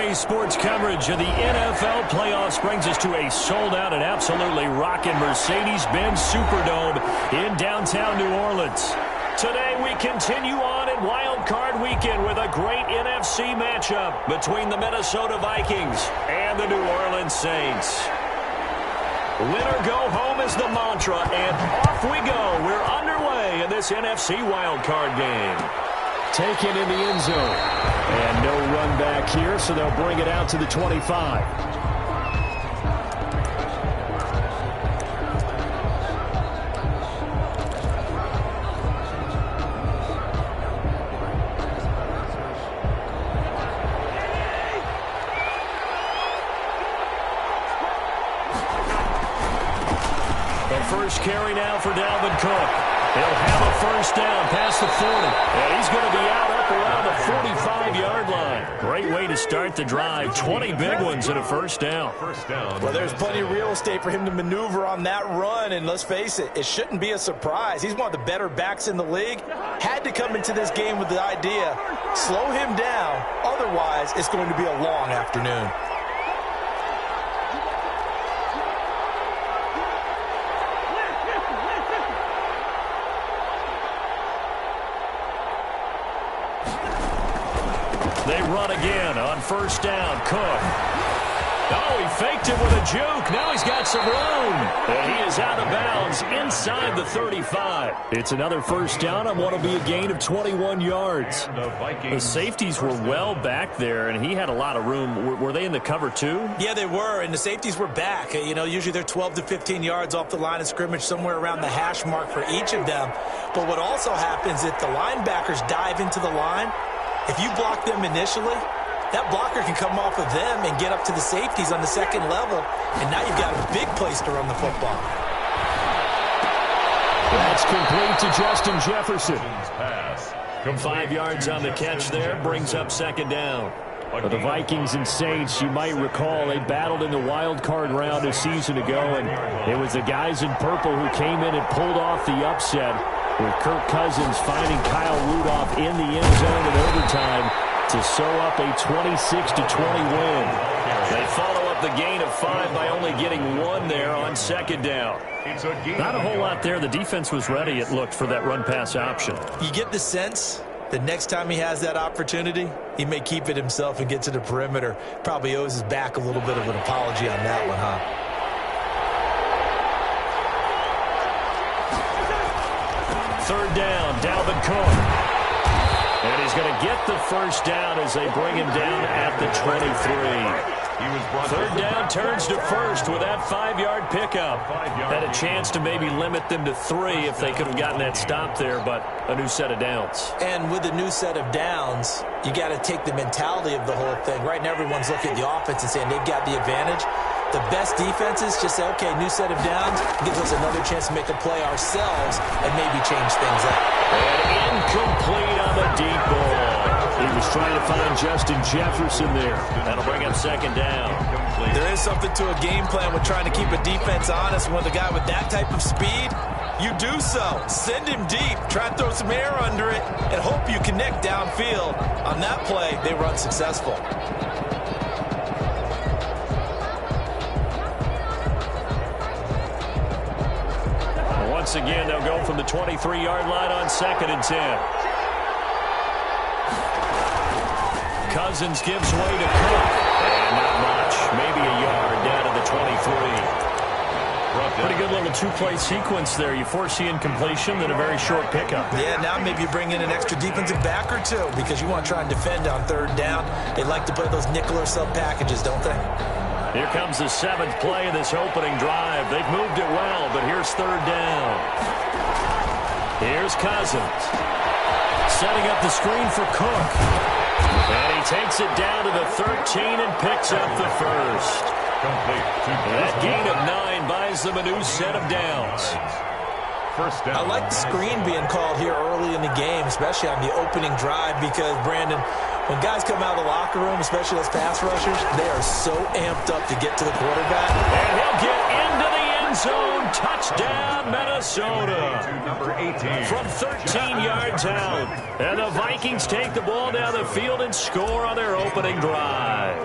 Today's sports coverage of the NFL playoffs brings us to a sold-out and absolutely rocking Mercedes-Benz Superdome in downtown New Orleans. Today we continue on in Wild Card Weekend with a great NFC matchup between the Minnesota Vikings and the New Orleans Saints. Win or go home is the mantra, and off we go. We're underway in this NFC Wild Card game. Taken in the end zone. And no run back here, so they'll bring it out to the 25. First carry now for Dalvin Cook. He'll have a first down past the 40. And he's going to be out up around the 45-yard line. Great way to start the drive. 20 big ones and a first down. Well, there's plenty of real estate for him to maneuver on that run. And let's face it, it shouldn't be a surprise. He's one of the better backs in the league. Had to come into this game with the idea, slow him down. Otherwise, it's going to be a long afternoon. They run again on first down. Cook. Oh, he faked it with a juke. Now he's got some room. And he is out of bounds inside the 35. It's another first down on what will be a gain of 21 yards. The safeties were well back there, and he had a lot of room. Were they in the cover too? Yeah, they were, and the safeties were back. You know, usually they're 12 to 15 yards off the line of scrimmage, somewhere around the hash mark for each of them. But what also happens if the linebackers dive into the line, if you block them initially, that blocker can come off of them and get up to the safeties on the second level, and now you've got a big place to run the football. That's complete to Justin Jefferson. 5 yards on the catch there, brings up second down. For the Vikings and Saints, you might recall they battled in the wild card round a season ago, and it was the guys in purple who came in and pulled off the upset, with Kirk Cousins finding Kyle Rudolph in the end zone in overtime to sew up a 26-20 win. They follow up the gain of 5 by only getting 1 there on second down. Not a whole lot there. The defense was ready, it looked, for that run-pass option. You get the sense that next time he has that opportunity, he may keep it himself and get to the perimeter. Probably owes his back a little bit of an apology on that one, huh? Third down, Dalvin Cook. And he's going to get the first down as they bring him down at the 23. Third down turns to first with that 5-yard pickup. Had a chance to maybe limit them to 3 if they could have gotten that stop there, but a new set of downs. And with a new set of downs, you got to take the mentality of the whole thing. Right now everyone's looking at the offense and saying they've got the advantage. The best defenses just say, okay, new set of downs, gives us another chance to make a play ourselves and maybe change things up. And incomplete on the deep ball. He was trying to find Justin Jefferson there. That'll bring up second down. There is something to a game plan with trying to keep a defense honest. When the guy with that type of speed, you do so. Send him deep. Try and throw some air under it and hope you connect downfield. On that play, they run successful. Once again, they'll go from the 23-yard line on 2nd and 10. Cousins gives way to Cook. And not much. Maybe a yard down to the 23. Pretty good little two-play sequence there. You force the incompletion, then a very short pickup. Yeah, now maybe you bring in an extra defensive back or two because you want to try and defend on third down. They like to play those nickel or sub packages, don't they? Here comes the 7th play of this opening drive. They've moved it well, but here's third down. Here's Cousins. Setting up the screen for Cook. And he takes it down to the 13 and picks up the first. That gain of 9 buys them a new set of downs. first down. I like the screen being called here early in the game, especially on the opening drive, because, Brandon, when guys come out of the locker room, especially those pass rushers, they are so amped up to get to the quarterback. And he'll get into the end zone. Touchdown, Minnesota. Number 18. From 13 yards out. And the Vikings take the ball down the field and score on their opening drive.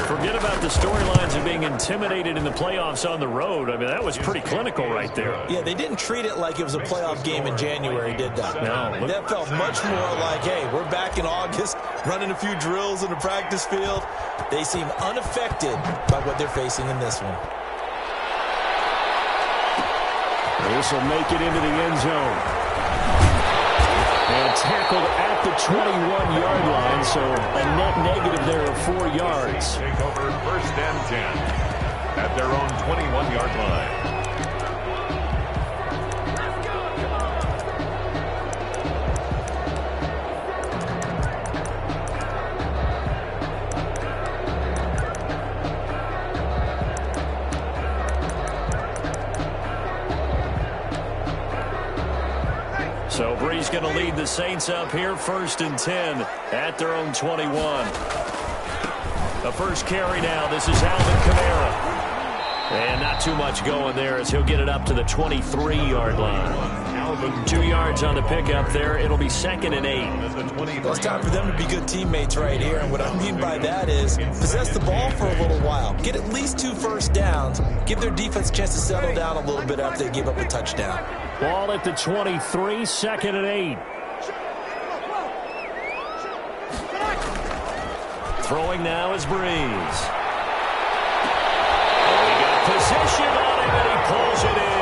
Forget about the storylines of being intimidated in the playoffs on the road. I mean, that was pretty clinical right there. Yeah, they didn't treat it like it was a playoff game in January, did they? No. That felt much more like, hey, we're back in August, running a few drills in the practice field. They seem unaffected by what they're facing in this one. This will make it into the end zone. And tackled at the 21-yard line, so a net negative there of 4 yards. Take over first and 10 at their own 21-yard line. So Bree's going to lead the Saints up here, first and 10 at their own 21. The first carry now. This is Alvin Kamara. And not too much going there as he'll get it up to the 23-yard line. 2 yards on the pickup there. It'll be second and 8. Well, it's time for them to be good teammates right here. And what I mean by that is possess the ball for a little while. Get at least 2 first downs. Give their defense a chance to settle down a little bit after they give up a touchdown. Ball at the 23, second and 8. Throwing now is Breeze. He got position on him, and he pulls it in.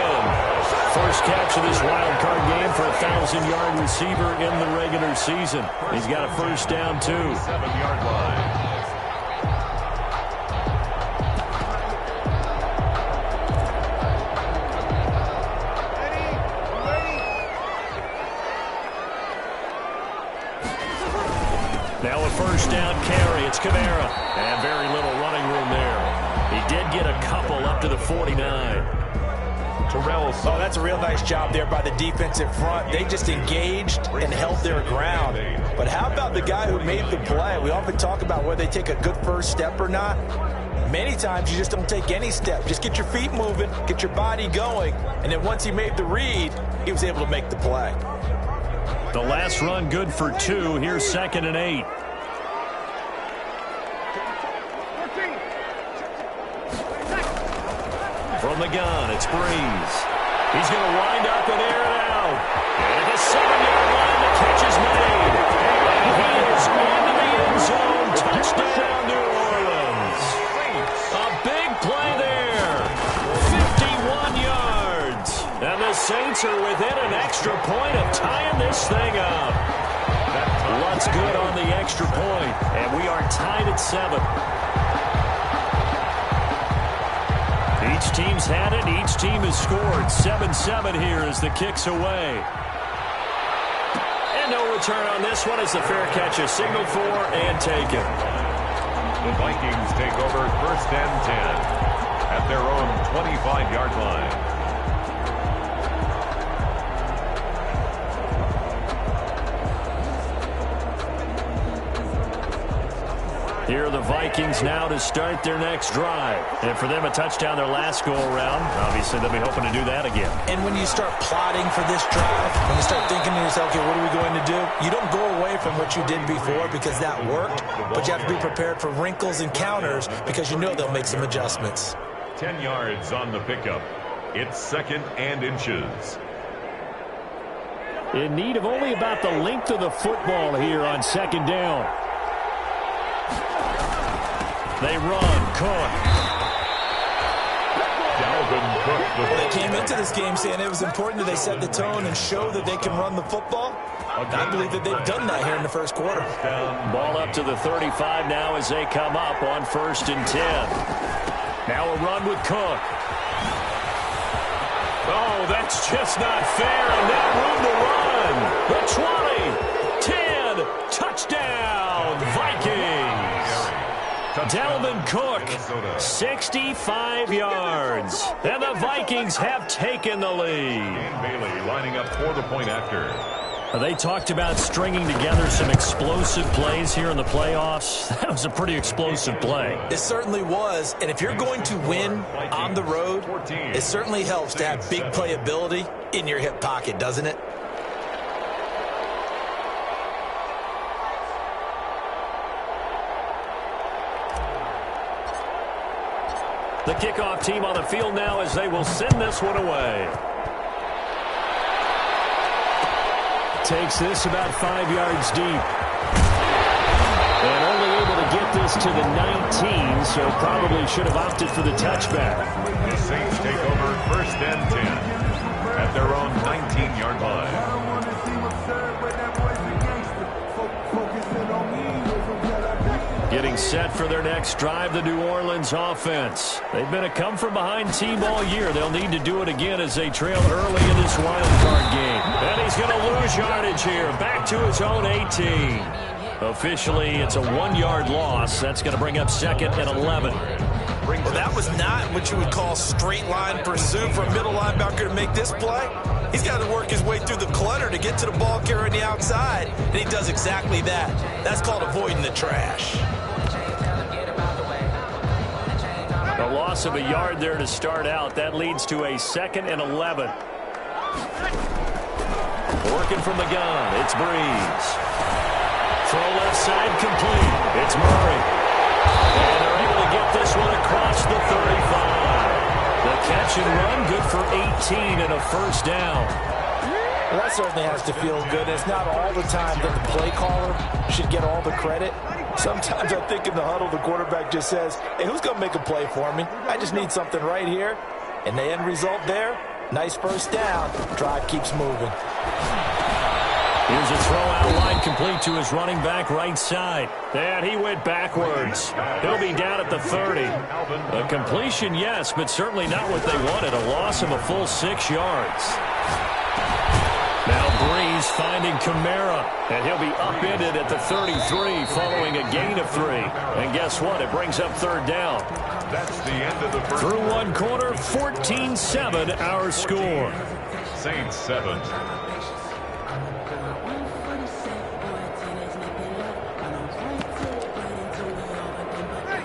First catch of this wild card game for a 1,000-yard receiver in the regular season. He's got a first down, too. 7-yard line. Now a first down carry. It's Kamara. And very little running room there. He did get a couple up to the 49. Oh, that's a real nice job there by the defensive front. They just engaged and held their ground. But how about the guy who made the play? We often talk about whether they take a good first step or not. Many times you just don't take any step. Just get your feet moving, get your body going. And then once he made the read, he was able to make the play. The last run good for 2. Here's second and 8. From the gun, it's Breeze. He's going to wind up and air it out. And at the 7-yard line, the catch is made. And he is into the end zone. Touchdown, New Orleans. A big play there. 51 yards. And the Saints are within an extra point of tying this thing up. Lutz good on the extra point. And we are tied at 7. Each team's had it. Each team has scored. 7-7 here as the kick's away. And no return on this one as the fair catch is signaled for and taken. The Vikings take over first and 10 at their own 25-yard line. Here are the Vikings now to start their next drive. And for them, a touchdown their last go-around. Obviously, they'll be hoping to do that again. And when you start plotting for this drive, when you start thinking to yourself, okay, what are we going to do? You don't go away from what you did before because that worked, but you have to be prepared for wrinkles and counters because you know they'll make some adjustments. 10 yards on the pickup. It's second and inches. In need of only about the length of the football here on second down. They run. Cook. Dalvin Cook. They came into this game saying it was important that they set the tone and show that they can run the football. I believe that they've done that here in the first quarter. Ball up to the 35 now as they come up on first and 10. Now a run with Cook. Oh, that's just not fair, and that room to run. The 20, 10, touchdown, Vikings. Dalvin Cook, 65 yards. And the Vikings have taken the lead. Bailey lining up for the point after. They talked about stringing together some explosive plays here in the playoffs. That was a pretty explosive play. It certainly was. And if you're going to win on the road, it certainly helps to have big playability in your hip pocket, doesn't it? The kickoff team on the field now as they will send this one away. Takes this about 5 yards deep. And only able to get this to the 19, so probably should have opted for the touchback. The Saints take over 1st and 10 at their own 19-yard line. Getting set for their next drive, the New Orleans offense. They've been a come-from-behind team all year. They'll need to do it again as they trail early in this wild card game. And he's going to lose yardage here. Back to his own 18. Officially, it's a 1-yard loss. That's going to bring up 2nd and 11. Well, that was not what you would call straight line pursuit for a middle linebacker to make this play. He's got to work his way through the clutter to get to the ball carrier on the outside, and he does exactly that. That's called avoiding the trash. A loss of a yard there to start out. That leads to a 2nd and 11. Working from the gun, it's Breeze. Throw left side complete. It's Murray. And they're able to get this one across the 35. The catch and run, good for 18 and a 1st down. Well, that certainly has to feel good. It's not all the time that the play caller should get all the credit. Sometimes I think in the huddle, the quarterback just says, hey, who's going to make a play for me? I just need something right here. And the end result there, nice 1st down. Drive keeps moving. Here's a throw out line complete to his running back right side. And he went backwards. He'll be down at the 30. A completion, yes, but certainly not what they wanted. A loss of a full 6 yards. Now Breeze finding Kamara, and he'll be upended at the 33 following a gain of 3. And guess what? It brings up 3rd down. That's the end of the first. Through one quarter, 14-7 our score. Saints 7.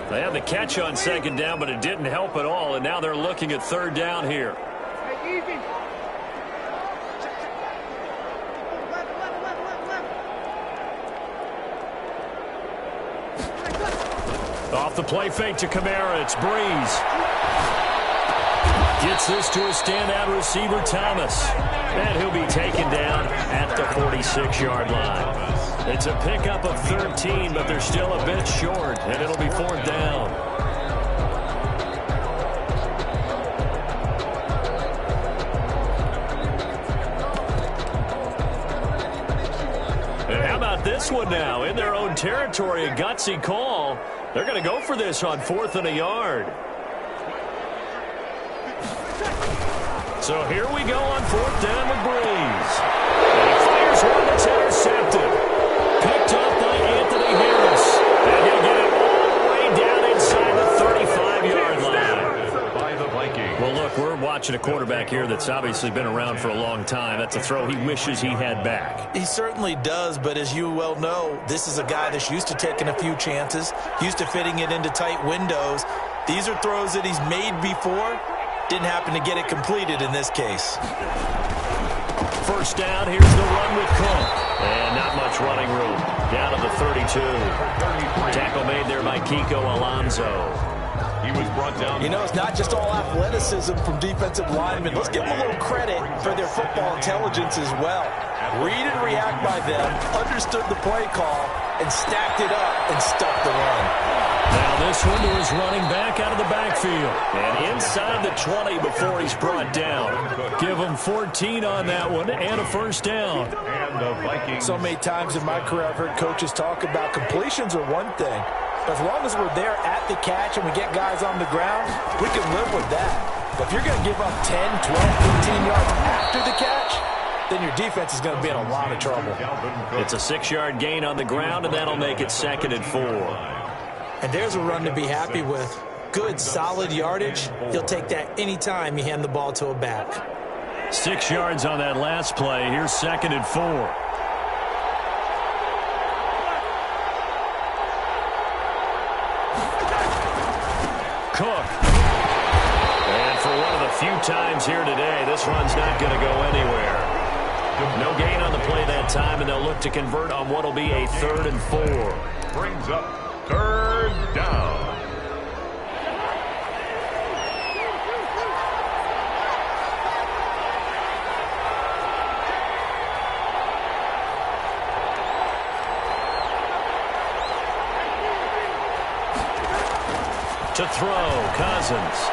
They had the catch on 2nd down, but it didn't help at all, and now they're looking at 3rd down here. Off the play fake to Kamara, it's Breeze. Gets this to a standout receiver, Thomas. And he'll be taken down at the 46-yard line. It's a pickup of 13, but they're still a bit short, and it'll be 4th down. And how about this one now? In their own territory, a gutsy call. They're going to go for this on 4th and a yard. So here we go on 4th down with Breeze. And he fires one that's intercepted. Picked up by Anthony Harris. And he'll get it all the way down inside the 35-yard line. By the Vikings. Well, look, we're watching a quarterback here that's obviously been around for a long time. That's a throw he wishes he had back. He certainly does, but as you well know, this is a guy that's used to taking a few chances, used to fitting it into tight windows. These are throws that he's made before. Didn't happen to get it completed in this case. 1st down, here's the run with Cook. And not much running room. Down to the 32. Tackle made there by Kiko Alonso. He was brought down. You know, it's not just all athleticism from defensive linemen. Let's give them a little credit for their football intelligence as well. Read and react by them, understood the play call, and stacked it up and stuffed the run. Now this one to his running back out of the backfield. And inside the 20 before he's brought down. Give him 14 on that one and a 1st down. And the Vikings. So many times in my career I've heard coaches talk about completions are one thing. But as long as we're there at the catch and we get guys on the ground, we can live with that. But if you're going to give up 10, 12, 15 yards after the catch, then your defense is going to be in a lot of trouble. It's a 6-yard gain on the ground, and that'll make it 2nd and 4. And there's a run to be happy with. Good, solid yardage. He'll take that anytime you hand the ball to a back. 6 yards on that last play. Here's 2nd and 4. Cook. And for one of the few times here today, this run's not going to go anywhere. No gain on the play that time, and they'll look to convert on what will be a 3rd and 4. Brings up 3rd down. To throw, Cousins.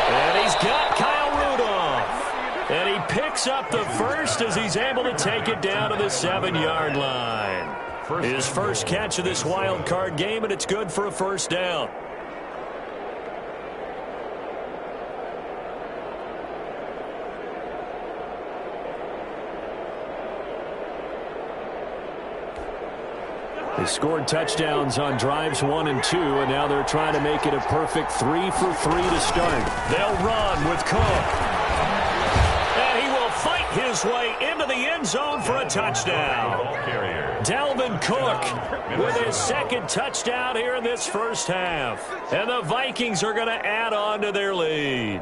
And he's got Kyle Rudolph. And he picks up the first as he's able to take it down to the 7-yard line. His first catch of this wild card game, and it's good for a 1st down. They scored touchdowns on drives 1 and 2, and now they're trying to make it a perfect 3 for 3 to start. They'll run with Cook. And he will fight his way into the end zone for a touchdown. Dalvin Cook with his 2nd touchdown here in this first half. And the Vikings are going to add on to their lead.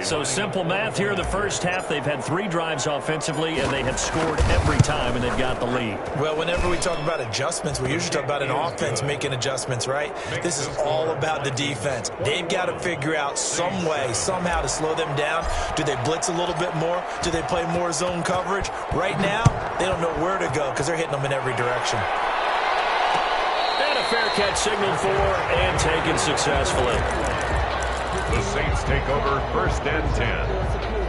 So simple math here in the first half. They've had 3 drives offensively, and they have scored every time, and they've got the lead. Well, whenever we talk about adjustments, we usually talk about an offense making adjustments, right? This is all about the defense. They've got to figure out some way, somehow to slow them down. Do they blitz a little bit more? Do they play more zone coverage? Right now, they don't know where to go because they're hitting them in every direction. And a fair catch signaled for and taken successfully. The Saints take over 1st and 10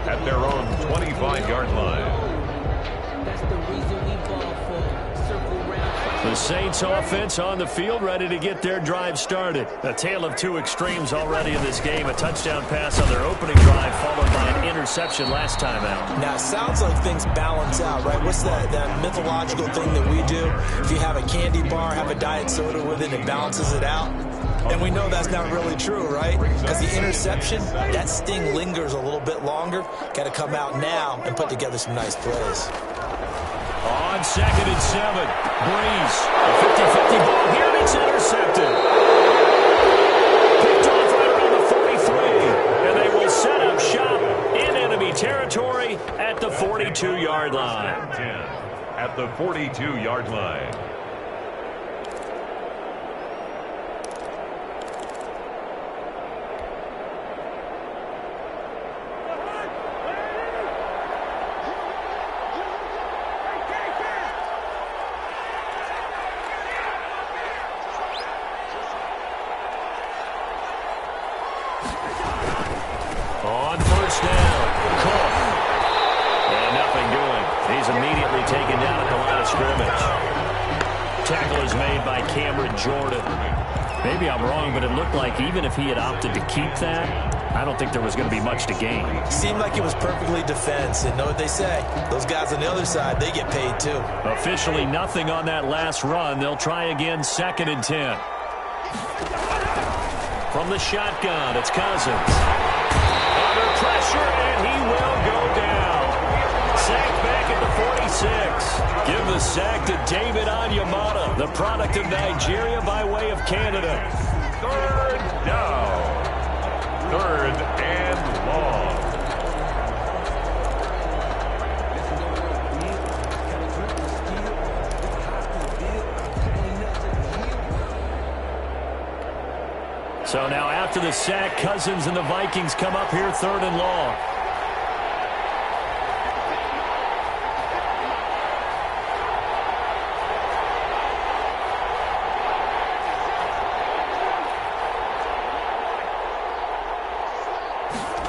at their own 25-yard line. That's the reason we ball for. Circle round. The Saints offense on the field, ready to get their drive started. A tale of 2 extremes already in this game. A touchdown pass on their opening drive, followed by an interception last time out. Now, it sounds like things balance out, right? What's that mythological thing that we do? If you have a candy bar, have a diet soda with it, it balances it out. And we know that's not really true, right? Because the interception, that sting lingers a little bit longer. Got to come out now and put together some nice plays. On 2nd and 7, Breeze, a 50-50 ball here, and it's intercepted. Picked off right around the 43, and they will set up shop in enemy territory at the 42-yard line. At the 42-yard line. On 1st down, Cook. And nothing doing. He's immediately taken down at the line of scrimmage. Tackle is made by Cameron Jordan. Maybe I'm wrong, but it looked like even if he had opted to keep that, I don't think there was going to be much to gain. Seemed like it was perfectly defense. And know what they say? Those guys on the other side, they get paid too. Officially nothing on that last run. They'll try again 2nd and 10. From the shotgun, it's Cousins. Under pressure, and he will go down. Sacked back at the 46. Give the sack to David Onyemata, the product of Nigeria by way of Canada. 3rd down. 3rd and long. So now after the sack, Cousins and the Vikings come up here 3rd and long.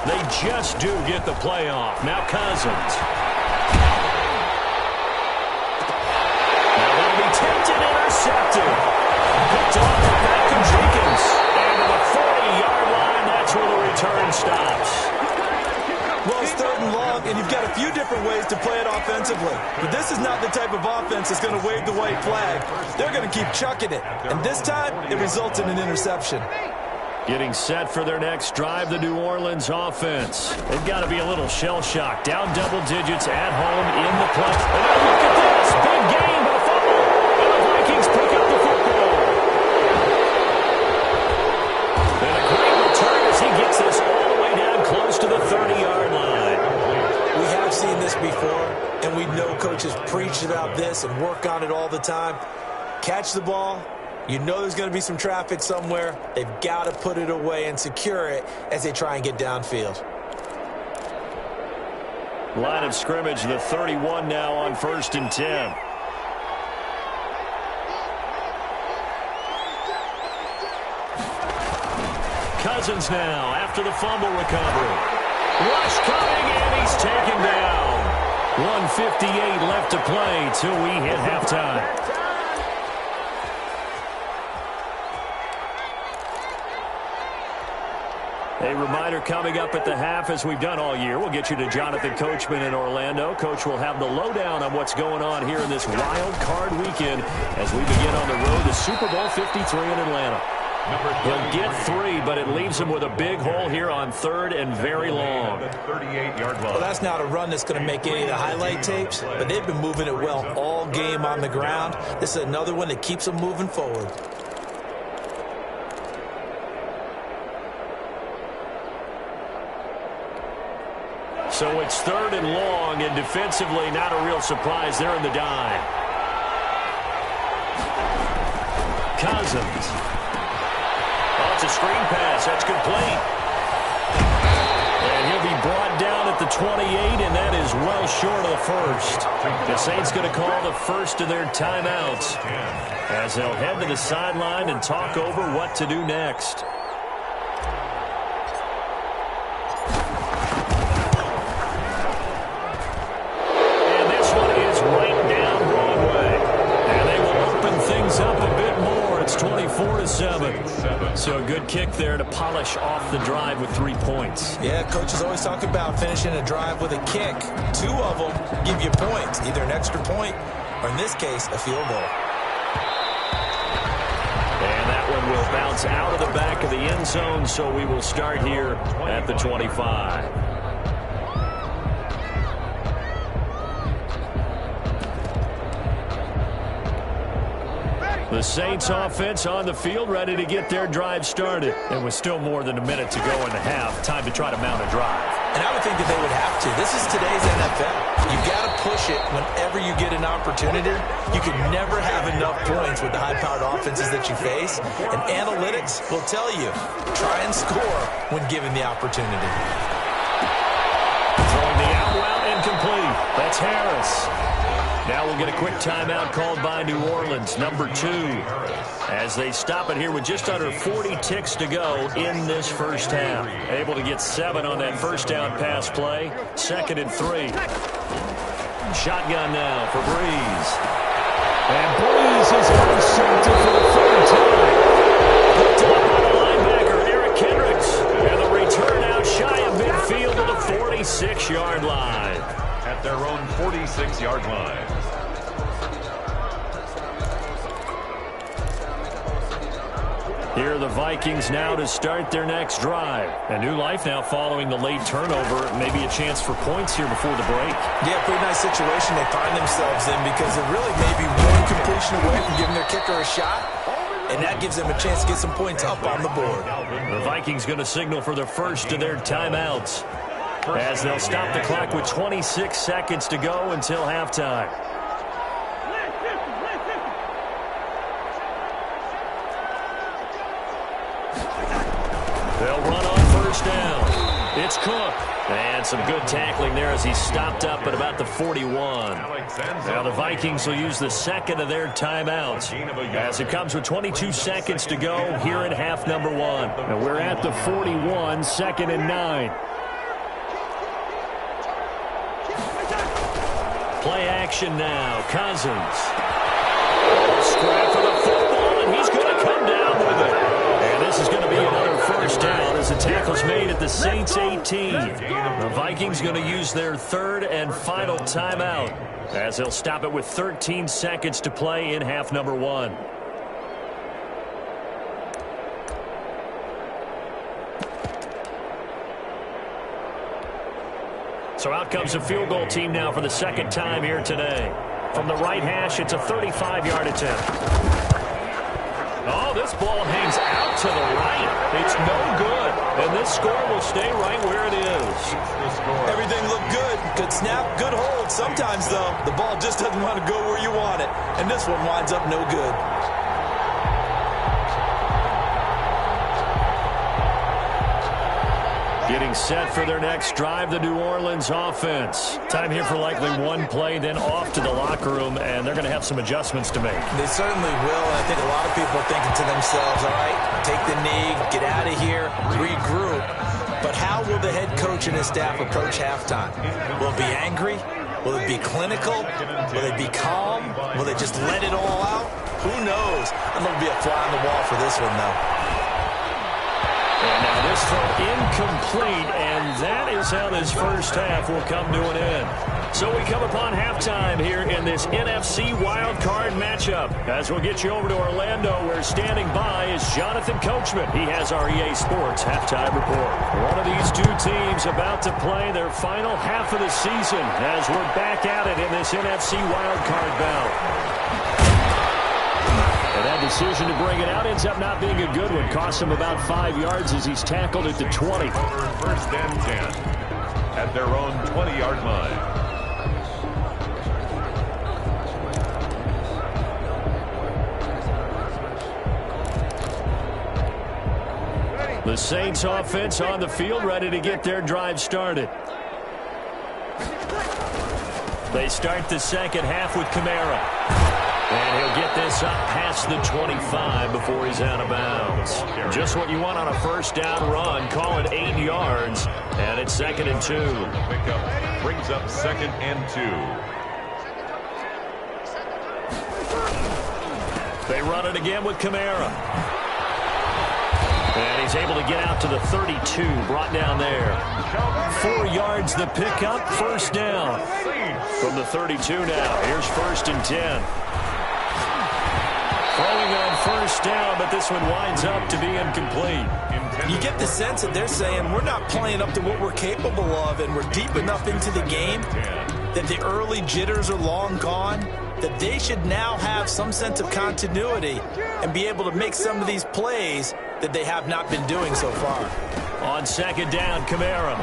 They just do get the play off. Now Cousins. Now they'll be tempted, intercepted. Picked off by Malcolm Jenkins. And to the 40-yard line, that's where the return stops. Well, it's 3rd and long, and you've got a few different ways to play it offensively. But this is not the type of offense that's going to wave the white flag. They're going to keep chucking it. And this time, it results in an interception. Getting set for their next drive, the New Orleans offense. They've got to be a little shell-shocked. Down double digits at home in the play. And now look at this. Big game, but a fumble. And the Vikings pick up the football. And a great return as he gets this all the way down close to the 30-yard line. We have seen this before, and we know coaches preach about this and work on it all the time. Catch the ball. You know there's going to be some traffic somewhere. They've got to put it away and secure it as they try and get downfield. Line of scrimmage, the 31 now on 1st and 10. Cousins now after the fumble recovery. Rush coming, and he's taken down. 1:58 left to play till we hit halftime. A reminder coming up at the half, as we've done all year. We'll get you to Jonathan Coachman in Orlando. Coach will have the lowdown on what's going on here in this wild card weekend as we begin on the road to Super Bowl 53 in Atlanta. He'll get 3, but it leaves him with a big hole here on 3rd and very long. 38-yard line. Well, that's not a run that's going to make any of the highlight tapes, but they've been moving it well all game on the ground. This is another one that keeps them moving forward. So it's 3rd and long, and defensively not a real surprise. They're in the dime. Cousins. Oh, it's a screen pass. That's complete. And he'll be brought down at the 28, and that is well short of the first. The Saints going to call the first of their timeouts as they'll head to the sideline and talk over what to do next. Up a bit more. It's 24-7. So a good kick there to polish off the drive with 3 points. Yeah, coaches always talk about finishing a drive with a kick. 2 of them give you points, either an extra point or, in this case, a field goal. And that one will bounce out of the back of the end zone, so we will start here at the 25. The Saints offense on the field, ready to get their drive started. And with still more than a minute to go in the half, time to try to mount a drive. And I would think that they would have to. This is today's NFL. You've got to push it whenever you get an opportunity. You can never have enough points with the high-powered offenses that you face. And analytics will tell you, try and score when given the opportunity. Throwing the out route incomplete. That's Harris. Now we'll get a quick timeout called by New Orleans, number 2, as they stop it here with just under 40 ticks to go in this first half. Able to get 7 on that first down pass play. 2nd and 3. Shotgun now for Breeze. And Breeze is intercepted for the 3rd time. Picked up by the linebacker, Eric Kendricks. And the return out shy of midfield to the 46-yard line. At their own 46-yard line. Here are the Vikings now to start their next drive. A new life now following the late turnover. Maybe a chance for points here before the break. Yeah, pretty nice situation they find themselves in because they're really maybe one completion away from giving their kicker a shot. And that gives them a chance to get some points up on the board. The Vikings going to signal for the first of their timeouts, as they'll stop the clock with 26 seconds to go until halftime. They'll run on first down. It's Cook. And some good tackling there as he stopped up at about the 41. Now the Vikings will use the second of their timeouts as it comes with 22 seconds to go here in half number 1. And we're at the 41, 2nd and 9. Play action now. Cousins. Scrap for the football, and he's going to come down with it. And this is going to be another first down as the tackle's made at at the Saints 18. The Vikings going to use their third and final timeout as they'll stop it with 13 seconds to play in half number 1. So out comes the field goal team now for the second time here today. From the right hash, it's a 35-yard attempt. Oh, this ball hangs out to the right. It's no good. And this score will stay right where it is. Everything looked good. Good snap, good hold. Sometimes, though, the ball just doesn't want to go where you want it. And this one winds up no good. Getting set for their next drive, the New Orleans offense. Time here for likely one play, then off to the locker room, and they're going to have some adjustments to make. They certainly will, and I think a lot of people are thinking to themselves, all right, take the knee, get out of here, regroup. But how will the head coach and his staff approach halftime? Will it be angry? Will it be clinical? Will it be calm? Will they just let it all out? Who knows? I'm going to be a fly on the wall for this one, though. And now this throw incomplete, and that is how this first half will come to an end. So we come upon halftime here in this NFC wildcard matchup. As we'll get you over to Orlando, where standing by is Jonathan Coachman. He has our EA Sports halftime report. One of these two teams about to play their final half of the season as we're back at it in this NFC wildcard bout. And that decision to bring it out ends up not being a good one. Cost him about 5 yards as he's tackled at the 20. First and 10 at their own 20-yard line. The Saints offense on the field, ready to get their drive started. They start the second half with Kamara. And he'll get this up past the 25 before he's out of bounds. Just what you want on a first down run. Call it 8 yards. And it's 2nd and 2. Pickup brings up 2nd and 2. They run it again with Kamara. And he's able to get out to the 32, brought down there. 4 yards the pickup, first down. From the 32 now, here's 1st and 10. Throwing on first down, but this one winds up to be incomplete. You get the sense that they're saying we're not playing up to what we're capable of, and we're deep enough into the game that the early jitters are long gone, that they should now have some sense of continuity and be able to make some of these plays that they have not been doing so far. On second down, Kamara.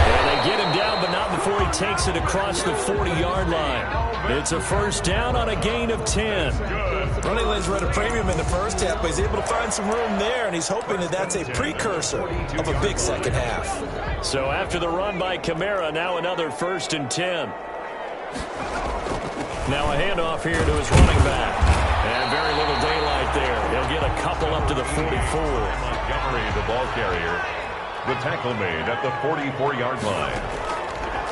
And they get him down, but not before he takes it across the 40-yard line. It's a first down on a gain of 10. Running lanes were at a premium in the first half, but he's able to find some room there, and he's hoping that that's a precursor of a big second half. So after the run by Kamara, now another 1st and 10. Now a handoff here to his running back. And very little daylight there. He'll get a couple up to the 44. Montgomery, the ball carrier. The tackle made at the 44-yard line.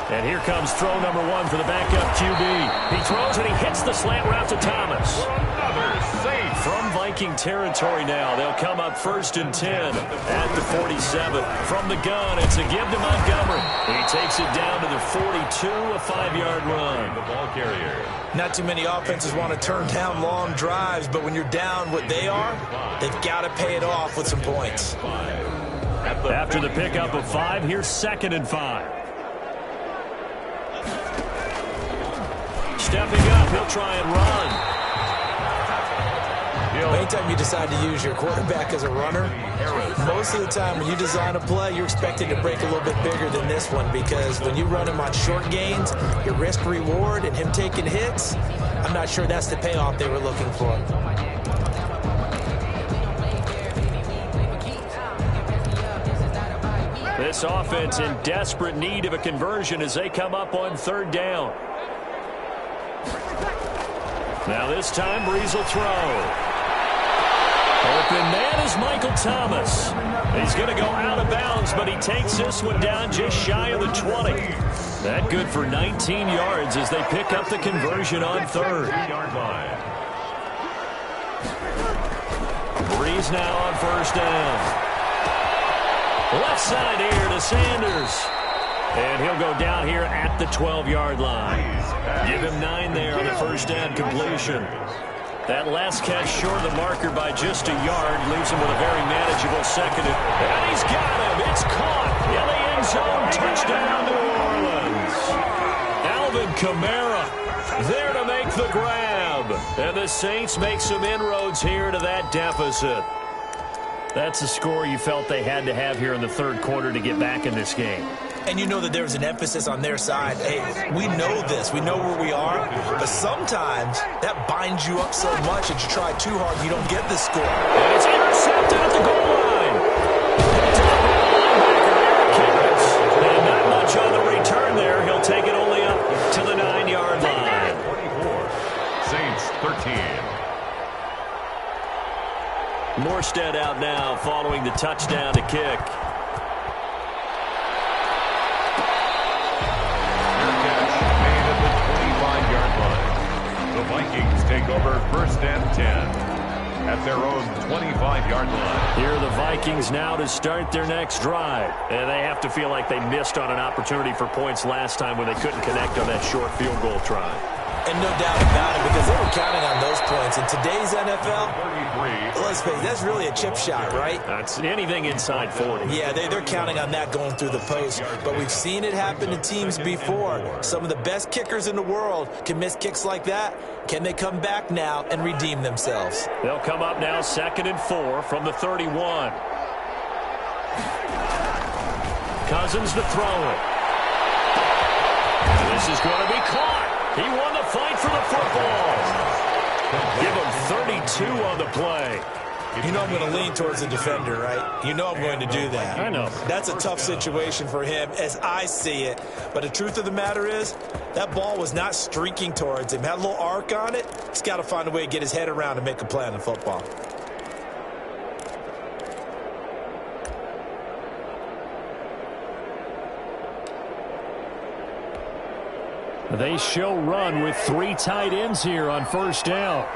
And here comes throw number 1 for the backup QB. He throws and he hits the slant route to Thomas. Another save. From Viking territory now, they'll come up 1st and 10 at the 47. From the gun, it's a give to Montgomery. He takes it down to the 42, a 5-yard run. The ball carrier. Not too many offenses want to turn down long drives, but when you're down what they are, they've got to pay it off with some points. After the pickup of 5, here's 2nd and 5. Stepping up, he'll try and run. Anytime you decide to use your quarterback as a runner, most of the time when you design a play, you're expecting to break a little bit bigger than this one, because when you run him on short gains, your risk-reward and him taking hits, I'm not sure that's the payoff they were looking for. This offense in desperate need of a conversion as they come up on 3rd down. Now this time, Breeze will throw. Open man is Michael Thomas. He's going to go out of bounds, but he takes this one down just shy of the 20. That good for 19 yards as they pick up the conversion on 3rd. Breeze now on 1st down. Left side here to Sanders. And he'll go down here at the 12-yard line. Give him 9 there on the first down completion. That last catch short of the marker by just a yard leaves him with a very manageable second. And he's got him. It's caught in the end zone. Touchdown, New Orleans. Alvin Kamara there to make the grab. And the Saints make some inroads here to that deficit. That's a score you felt they had to have here in the third quarter to get back in this game. And you know that there's an emphasis on their side. Hey, we know this. We know where we are. But sometimes that binds you up so much that you try too hard and you don't get the score. And it's intercepted at the goal line. And not much on the return there. He'll take it only up to the 9-yard line. 24. Saints 13. Morstead out now following the touchdown to kick. The Vikings take over first and 10 at their own 25-yard line. Here are the Vikings now to start their next drive. And they have to feel like they missed on an opportunity for points last time when they couldn't connect on that short field goal try. And no doubt about it, because they were counting on those points. In today's NFL, let's face it, that's really a chip shot, right? That's anything inside 40. Yeah, they're counting on that going through the post. But we've seen it happen to teams before. Some of the best kickers in the world can miss kicks like that. Can they come back now and redeem themselves? They'll come up now 2nd and 4 from the 31. Cousins to throw it. This is going to be caught. He won the fight for the football. Give him 32 on the play. You know I'm going to lean towards the defender, right? You know I'm going to do that. I know. That's a tough situation for him as I see it. But the truth of the matter is, that ball was not streaking towards him. Had a little arc on it. He's got to find a way to get his head around and make a play on the football. They show run with 3 tight ends here on first down.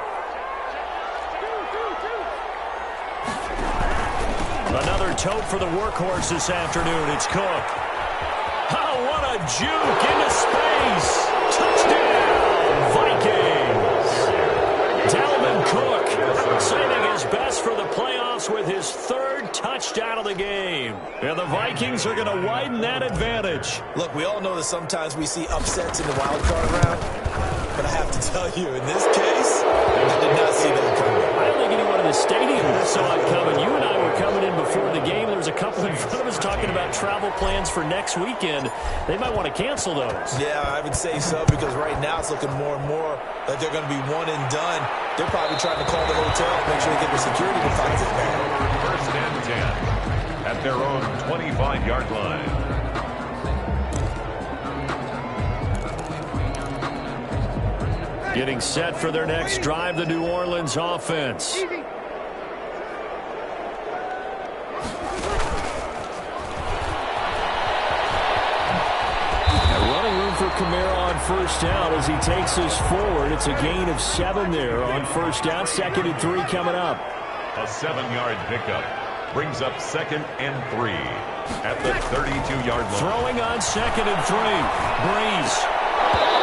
Another tote for the workhorse this afternoon. It's Cook. Oh, what a juke into space. Touchdown, Vikings. Dalvin Cook saving his best for the playoffs with his 3rd touchdown of the game. And the Vikings are going to widen that advantage. Look, we all know that sometimes we see upsets in the wild card round. But I have to tell you, in this case, I did not see that coming. I don't think anyone in the stadium saw it coming. You and I were coming in before the game. There was a couple in front of us talking about travel plans for next weekend. They might want to cancel those. Yeah, I would say so, because right now it's looking more and more like they're going to be one and done. They're probably trying to call the hotel, make sure they get their security deposit back. First and 10 at their own 25-yard line. Getting set for their next drive, the New Orleans offense. For Kamara on first down as he takes us forward. It's a gain of 7 there on first down. 2nd and 3 coming up. A 7-yard pickup brings up 2nd and 3 at the 32-yard line. Throwing on 2nd and 3. Breeze.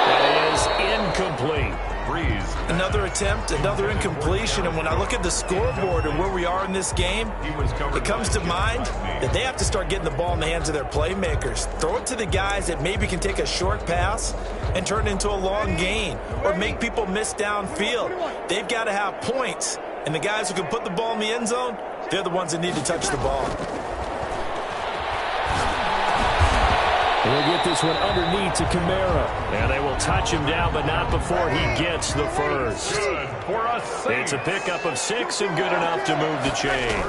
That is incomplete. Breeze. Another attempt, another incompletion, and when I look at the scoreboard and where we are in this game, it comes to mind that they have to start getting the ball in the hands of their playmakers. Throw it to the guys that maybe can take a short pass and turn it into a long gain or make people miss downfield. They've got to have points, and the guys who can put the ball in the end zone, they're the ones that need to touch the ball. We'll get this one underneath to Kamara. And they will touch him down, but not before he gets the first. It's a pickup of 6 and good enough to move the chains.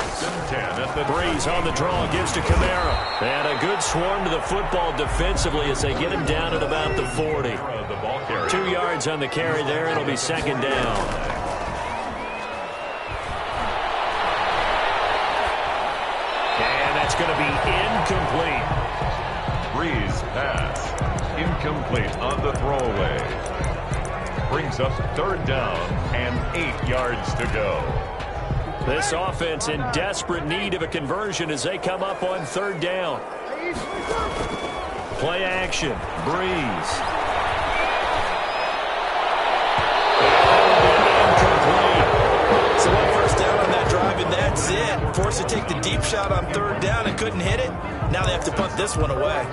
Breeze on the draw, gives to Kamara. And a good swarm to the football defensively as they get him down at about the 40. 2 yards on the carry there. It'll be 2nd down. And that's going to be incomplete. Breeze pass. Incomplete on the throwaway. Brings up 3rd down and 8 yards to go. This offense in desperate need of a conversion as they come up on third down. Play action. Breeze. Incomplete. So one first down on that drive, and that's it. Forced to take the deep shot on third down and couldn't hit it. Now they have to punt this one away.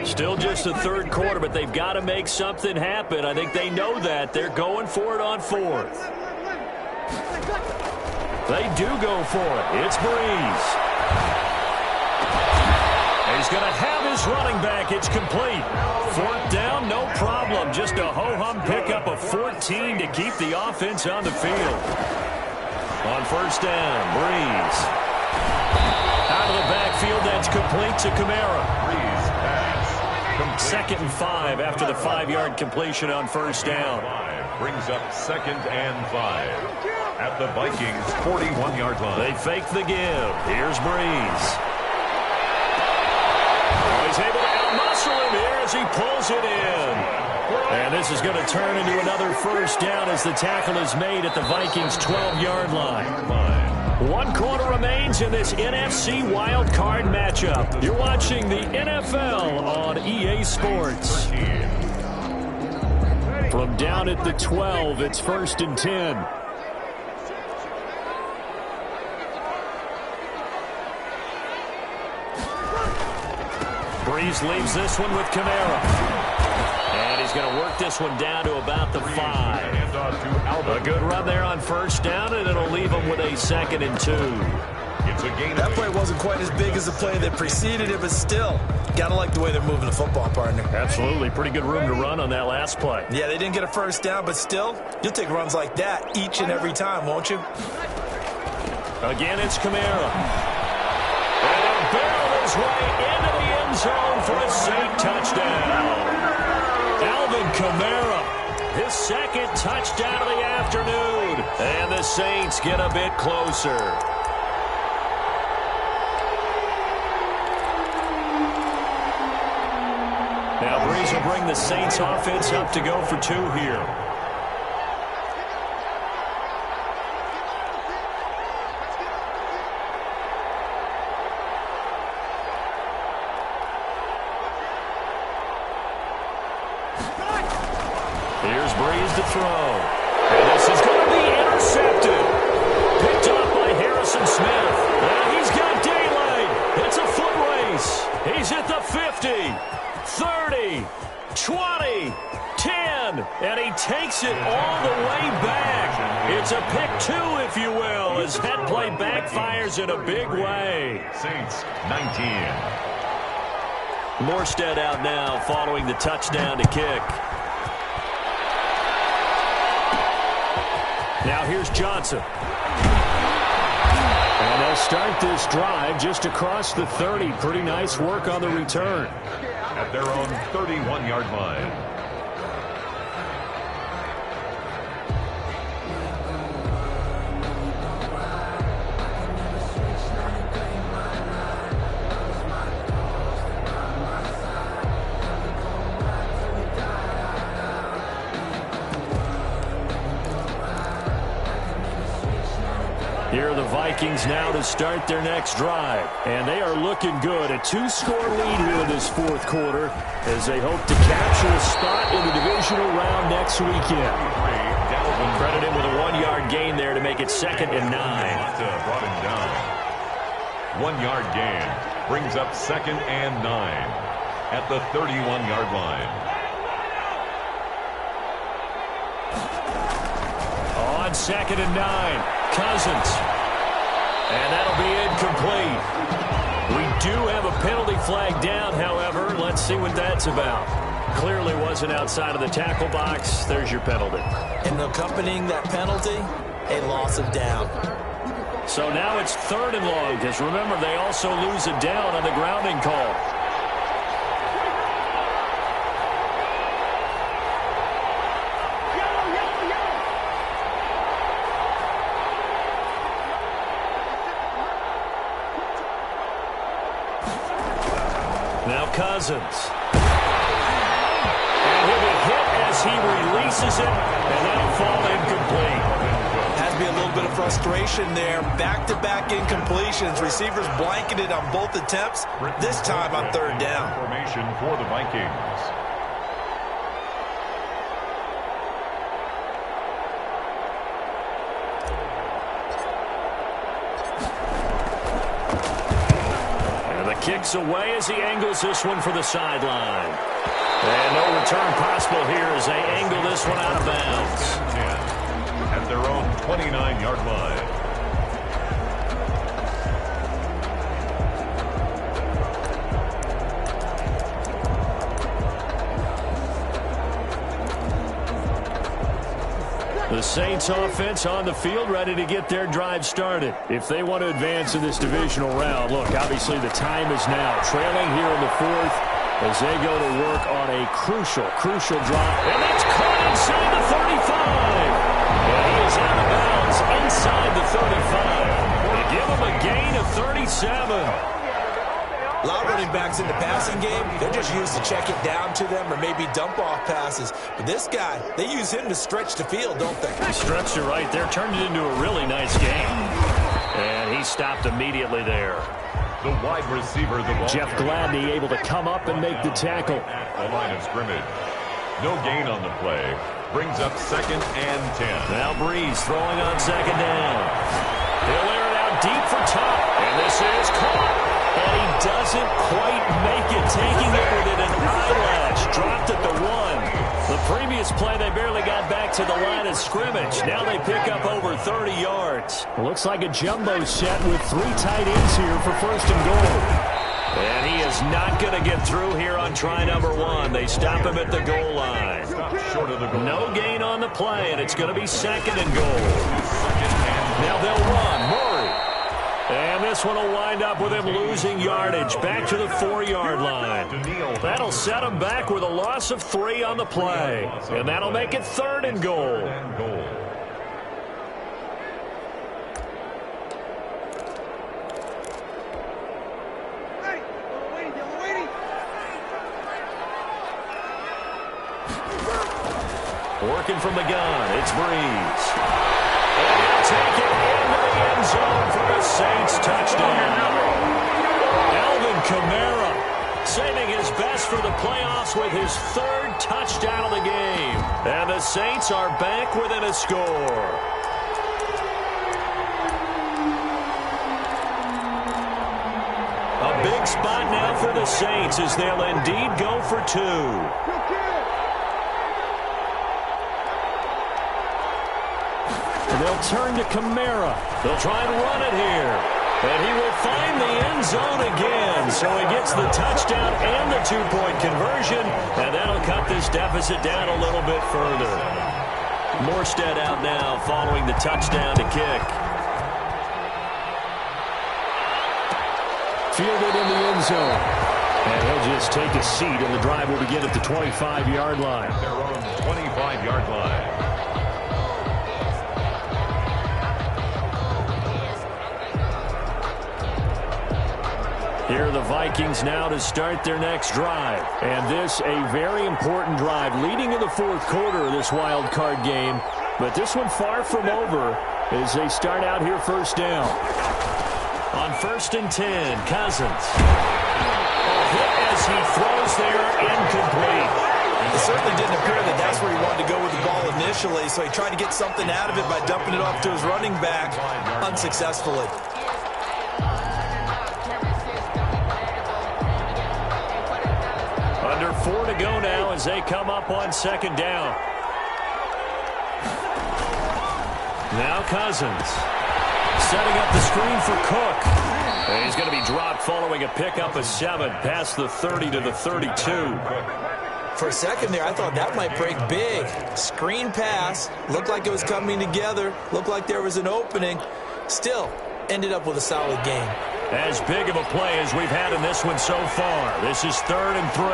Still just the third quarter, but they've got to make something happen. I think they know that. They're going for it on fourth. They do go for it. It's Breeze. He's going to have his running back. It's complete. Fourth down, no problem. Just a ho-hum pickup of 14 to keep the offense on the field. On first down, Breeze. Out of the backfield, that's complete to Kamara. Breeze pass. Second and 5 after the 5-yard completion on first down. Brings up 2nd and 5 at the Vikings 41-yard line. They fake the give. Here's Breeze. Oh, he's able to outmuscle him here as he pulls it in. And this is going to turn into another first down as the tackle is made at the Vikings 12-yard line. 1 quarter remains in this NFC wild card matchup. You're watching the NFL on EA Sports. From down at the 12, it's 1st and 10. Breeze leaves this one with Kamara. And he's going to work this one down to about the 5. A good run there on first down, and it'll leave him with a 2nd and 2. It's a gain. That play wasn't quite as big as the play that preceded it, but still, got to like the way they're moving the football, partner. Absolutely. Pretty good room to run on that last play. Yeah, they didn't get a first down, but still, you'll take runs like that each and every time, won't you? Again, it's Kamara. And he'll barrel his way into the end zone for a Saint touchdown. Alvin Kamara, his 2nd touchdown of the afternoon. And the Saints get a bit closer. Now Breeze will bring the Saints offense up to go for 2 here. Here's Breeze to throw. And this is going to be intercepted. Picked off by Harrison Smith. And he's got daylight. It's a foot race. He's at the 50, 30, 20, 10. And he takes it all the way back. It's a pick 2, if you will, as that play backfires in a big way. Saints 19. Morstead out now following the touchdown to kick. Now here's Johnson. And they'll start this drive just across the 30. Pretty nice work on the return. At their own 31-yard line. Here are the Vikings now to start their next drive. And they are looking good. A 2-score lead here in this 4th quarter as they hope to capture a spot in the divisional round next weekend. Credit him with a 1-yard gain there to make it 2nd and 9. Brought him down. 1-yard gain brings up 2nd and 9 at the 31-yard line. On 2nd and 9. Cousins. And that'll be incomplete. We do have a penalty flag down, however. Let's see what that's about. Clearly wasn't outside of the tackle box. There's your penalty. And accompanying that penalty, a loss of down. So now it's 3rd and long, because remember, they also lose a down on the grounding call. Now Cousins. And he'll be hit as as he releases it, and that'll fall incomplete. Has to be a little bit of frustration there. Back-to-back incompletions. Receivers blanketed on both attempts, this time on third down. Formation for the Vikings. And the kick's away as he angles this one for the sideline. And no return possible here as they angle this one out of bounds. At their own 29-yard line. The Saints offense on the field, ready to get their drive started. If they want to advance in this divisional round, look, obviously the time is now. Trailing here in the fourth as they go to work on a crucial drop. And that's caught inside the 35. And he is out of bounds inside the 35. They give him a gain of 37. A lot of running backs in the passing game, they're just used to check it down to them or maybe dump-off passes. But this guy, they use him to stretch the field, don't they? He stretched it right there, turned it into a really nice game. And he stopped immediately there. The wide receiver, Jeff Gladney able to come up and make the tackle. The line of scrimmage. No gain on the play. Brings up 2nd and 10. Now Breeze throwing on 2nd down. He'll air it out deep for top. And this is caught. And he doesn't quite make it. Taking it with an eyelash. Dropped at the 1. The previous play, they barely got back to the line of scrimmage. Now they pick up over 30 yards. Looks like a jumbo set with 3 tight ends here for 1st and goal. And he is not going to get through here on try number 1. They stop him at the goal line. Short of the goal. No gain on the play, and it's going to be 2nd and goal. Now they'll run. Murray. And this one will wind up with him losing yardage back to the 4-yard line. That'll set him back with a loss of 3 on the play. And that'll make it 3rd and goal. Working from the gun, it's Breeze. And he'll take it into the end zone for a Saints touchdown. Alvin Kamara saving his best for the playoffs with his 3rd touchdown of the game. And the Saints are back within a score. A big spot now for the Saints as they'll indeed go for 2. They'll turn to Kamara. They'll try and run it here. And he will find the end zone again. So he gets the touchdown and the 2-point conversion. And that'll cut this deficit down a little bit further. Morstead out now following the touchdown to kick. Fielded in the end zone. And he'll just take a seat, and the drive will begin at the 25-yard line. Their own 25-yard line. Here are the Vikings now to start their next drive. And this, a very important drive leading in the 4th quarter of this wild card game. But this one far from over as they start out here 1st down. On 1st and 10, Cousins. A hit as he throws there, incomplete. It certainly didn't appear that that's where he wanted to go with the ball initially, so he tried to get something out of it by dumping it off to his running back unsuccessfully. Under 4 to go now as they come up on 2nd down. Now Cousins setting up the screen for Cook. And he's going to be dropped following a pickup of 7 past the 30 to the 32. For a second there, I thought that might break big. Screen pass. Looked like it was coming together. Looked like there was an opening. Still, ended up with a solid game. As big of a play as we've had in this one so far. This is 3rd and 3.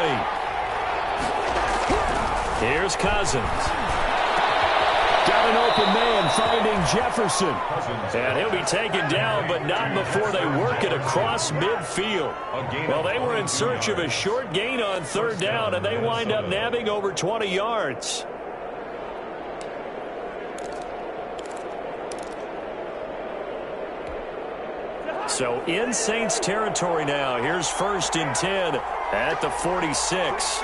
Here's Cousins. Got an open man finding Jefferson. And he'll be taken down, but not before they work it across midfield. Well, they were in search of a short gain on 3rd down, and they wind up nabbing over 20 yards. So in Saints territory now. Here's 1st and 10 at the 46.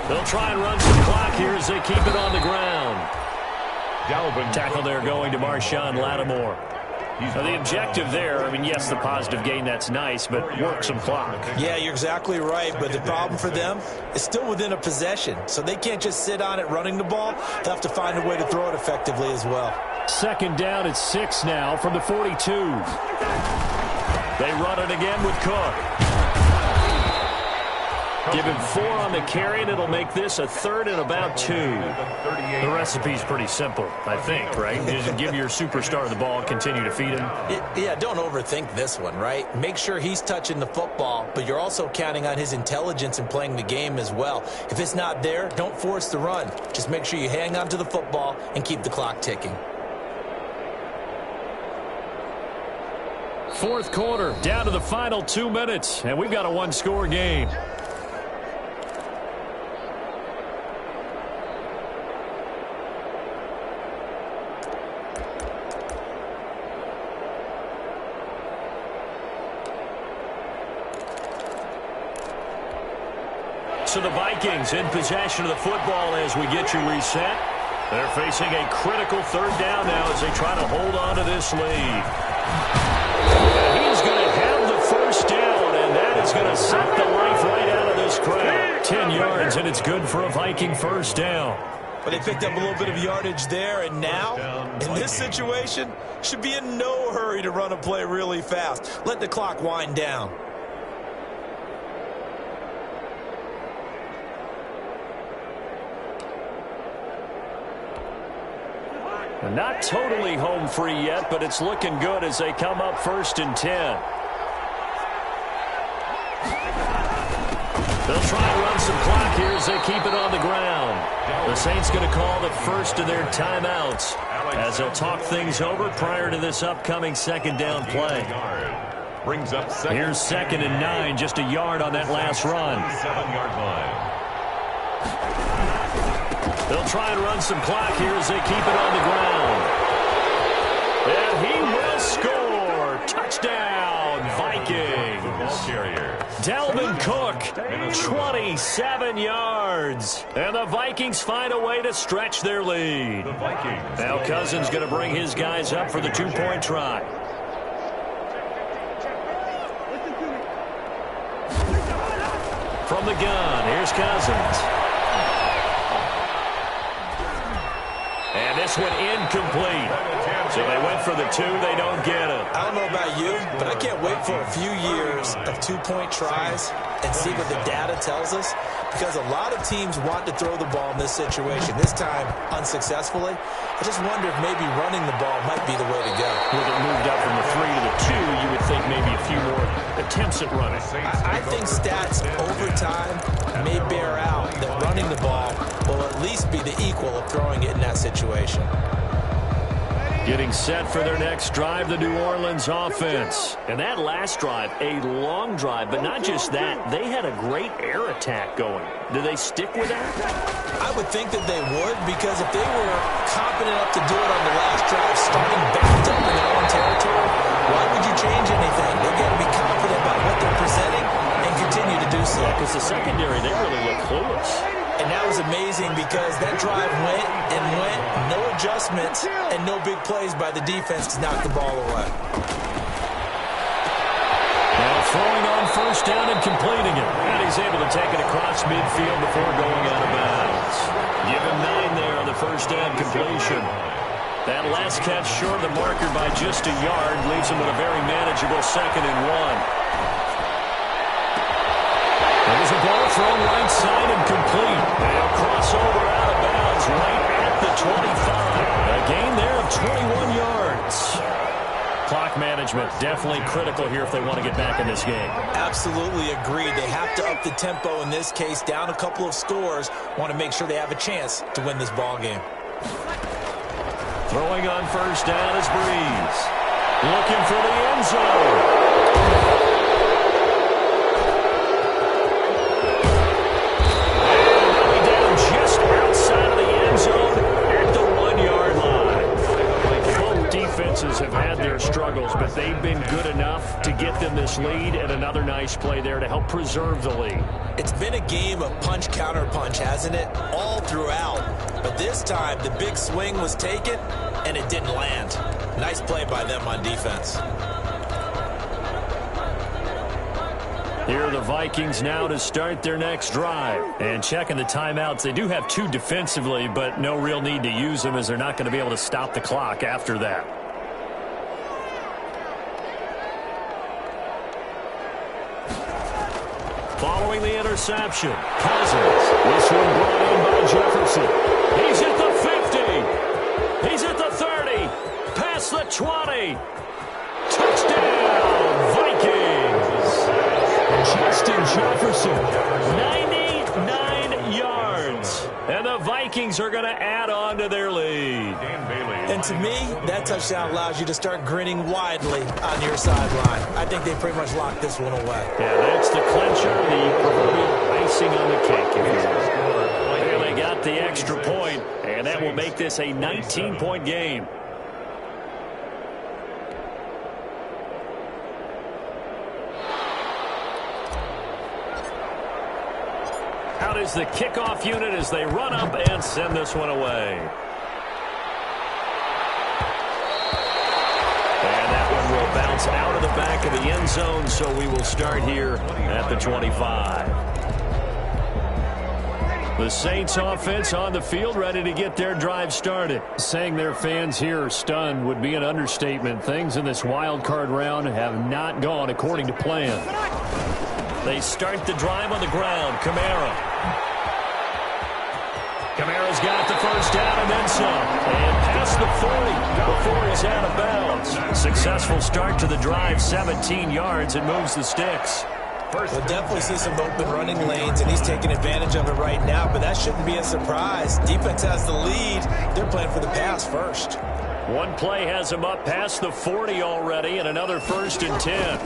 They'll try and run some clock here as they keep it on the ground. Tackle there going to Marshawn Lattimore. So the objective there, I mean, yes, the positive gain, that's nice, but work some clock. Yeah, you're exactly right, but the problem for them is still within a possession, so they can't just sit on it running the ball. They'll have to find a way to throw it effectively as well. 2nd down at 6 now from the 42. They run it again with Cook. Give him 4 on the carry, and it'll make this a 3rd and about 2. The recipe's pretty simple, I think, right? Just give your superstar the ball, continue to feed him. Yeah, don't overthink this one, right? Make sure he's touching the football, but you're also counting on his intelligence in playing the game as well. If it's not there, don't force the run. Just make sure you hang on to the football and keep the clock ticking. 4th quarter, down to the final 2 minutes, and we've got a 1-score game. So the Vikings in possession of the football as we get you reset. They're facing a critical 3rd down now as they try to hold on to this lead. He's going to have the 1st down, and that is going to suck the life right out of this crowd. 10 yards, and it's good for a Viking 1st down. But they picked up a little bit of yardage there, and now, in this situation, should be in no hurry to run a play really fast. Let the clock wind down. Not totally home free yet, but it's looking good as they come up 1st and 10. They'll try and run some clock here as they keep it on the ground. The Saints going to call the first of their timeouts as they'll talk things over prior to this upcoming 2nd down play. Brings up Here's 2nd and 9, just a yard on that last run. 7-yard line. They'll try and run some clock here as they keep it on the ground. And he will score. Touchdown, Vikings. Dalvin Cook, 27 yards. And the Vikings find a way to stretch their lead. Now Cousins going to bring his guys up for the 2-point try. From the gun, here's Cousins. And this one incomplete. So they went for the 2. They don't get it. I don't know about you, but I can't wait for a few years of 2-point tries and see what the data tells us. Because a lot of teams want to throw the ball in this situation. This time, unsuccessfully. I just wonder if maybe running the ball might be the way to go. With it moved up from the 3 to the 2, you would think maybe a few more attempts at running. I think stats over time may bear out that running the ball will at least be the equal of throwing it in that situation. Getting set for their next drive, the New Orleans offense. And that last drive, a long drive, but not just that. They had a great air attack going. Do they stick with that? I would think that they would, because if they were confident enough to do it on the last drive, starting backed up in their own territory, why would you change anything? They've got to be confident about what they're presenting and continue to do so. Because the secondary, they really look clueless. And that was amazing because that drive went and went, no adjustments and no big plays by the defense to knock the ball away. Now throwing on 1st down and completing it. And he's able to take it across midfield before going out of bounds. Give him 9 there on the 1st down completion. That last catch short of the marker by just a yard leaves him with a very manageable 2nd and 1. There's a ball thrown right side and complete. They'll cross over out of bounds right at the 25. A gain there of 21 yards. Clock management definitely critical here if they want to get back in this game. Absolutely agreed. They have to up the tempo in this case, down a couple of scores. Want to make sure they have a chance to win this ball game. Throwing on 1st down is Breeze. Looking for the end zone. them this lead, and another nice play there to help preserve the lead. It's been a game of punch-counter-punch, hasn't it? All throughout. But this time, the big swing was taken, and it didn't land. Nice play by them on defense. Here are the Vikings now to start their next drive. And checking the timeouts, they do have 2 defensively, but no real need to use them as they're not going to be able to stop the clock after that. Following the interception, Cousins. This one brought in by Jefferson. He's at the 50. He's at the 30. Past the 20. Touchdown, Vikings. Justin Jefferson, 99 yards. And the Vikings are going to add on to their lead. And to me, that touchdown allows you to start grinning widely on your sideline. I think they pretty much locked this one away. Yeah, that's the clincher, the proverbial icing on the cake, if you will. Well, they got the extra point, and that will make this a 19-point game. Out is the kickoff unit as they run up and send this one away. And that one will bounce out of the back of the end zone, so we will start here at the 25. The Saints offense on the field, ready to get their drive started. Saying their fans here are stunned would be an understatement. Things in this wild card round have not gone according to plan. They start the drive on the ground. Kamara's got the first down and then some. And past the 40 before he's out of bounds. Successful start to the drive, 17 yards, and moves the sticks. We'll definitely see some open running lanes, and he's taking advantage of it right now, but that shouldn't be a surprise. Defense has the lead. They're playing for the pass first. One play has him up past the 40 already, and another 1st and 10.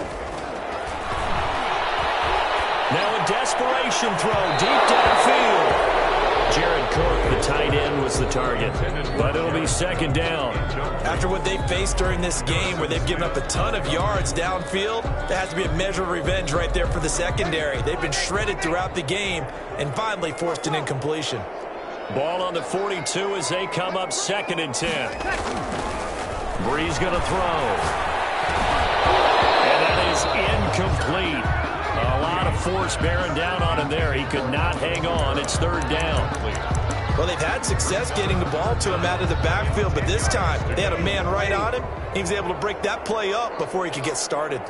Now a desperation throw deep downfield. Jared Cook, the tight end, was the target, but it'll be 2nd down. After what they faced during this game where they've given up a ton of yards downfield, there has to be a measure of revenge right there for the secondary. They've been shredded throughout the game and finally forced an incompletion. Ball on the 42 as they come up 2nd and 10. Breeze going to throw. And that is incomplete. A lot of force bearing down on him there. He could not hang on. It's 3rd down. Well, they've had success getting the ball to him out of the backfield, but this time they had a man right on him. He was able to break that play up before he could get started.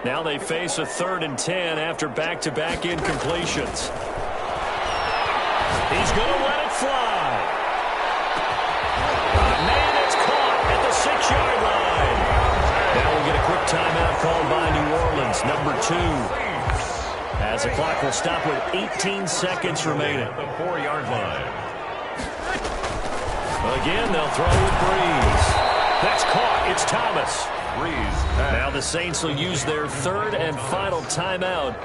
Now they face a 3rd and 10 after back-to-back incompletions. He's going to let it fly. Man, it's caught at the 6-yard line. Now we'll get a quick timeout called by New Orleans, number 2. As the clock will stop with 18 seconds remaining. The 4-yard line. Again, they'll throw with Breeze. That's caught. It's Thomas. Breeze. Now the Saints will use their 3rd and final timeout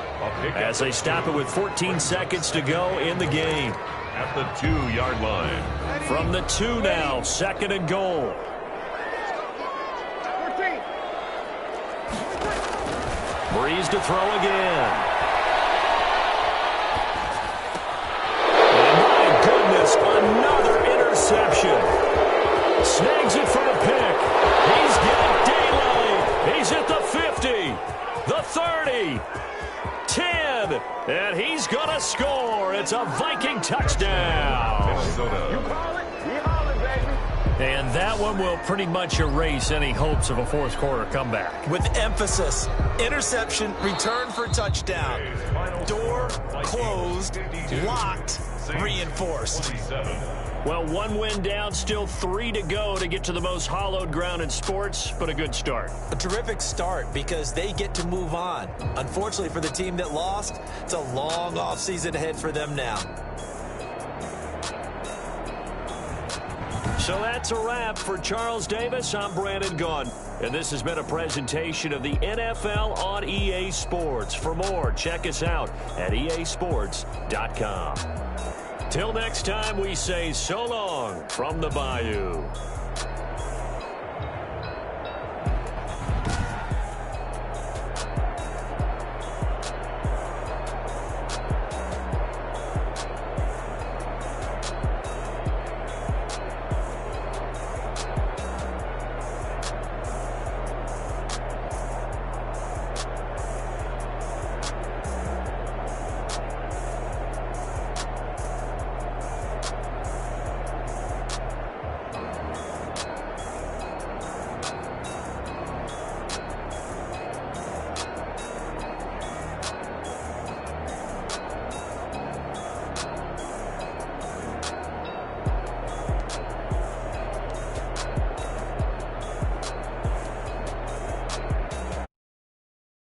as they stop it with 14 seconds to go in the game. At the 2-yard line. From the 2 now, 2nd and goal. Breeze to throw again. Another interception. Snags it for the pick. He's got daylight. He's at the 50, the 30, 10, and he's going to score. It's a Viking touchdown. Minnesota. You call it? We holler, baby. And that one will pretty much erase any hopes of a 4th quarter comeback. With emphasis, interception, return for touchdown. Door closed, locked, reinforced. Well, 1 win down, still 3 to go to get to the most hallowed ground in sports, but a good start. A terrific start because they get to move on. Unfortunately for the team that lost, it's a long offseason ahead for them now. So that's a wrap for Charles Davis. I'm Brandon Gunn. And this has been a presentation of the NFL on EA Sports. For more, check us out at easports.com. Till next time, we say so long from the Bayou.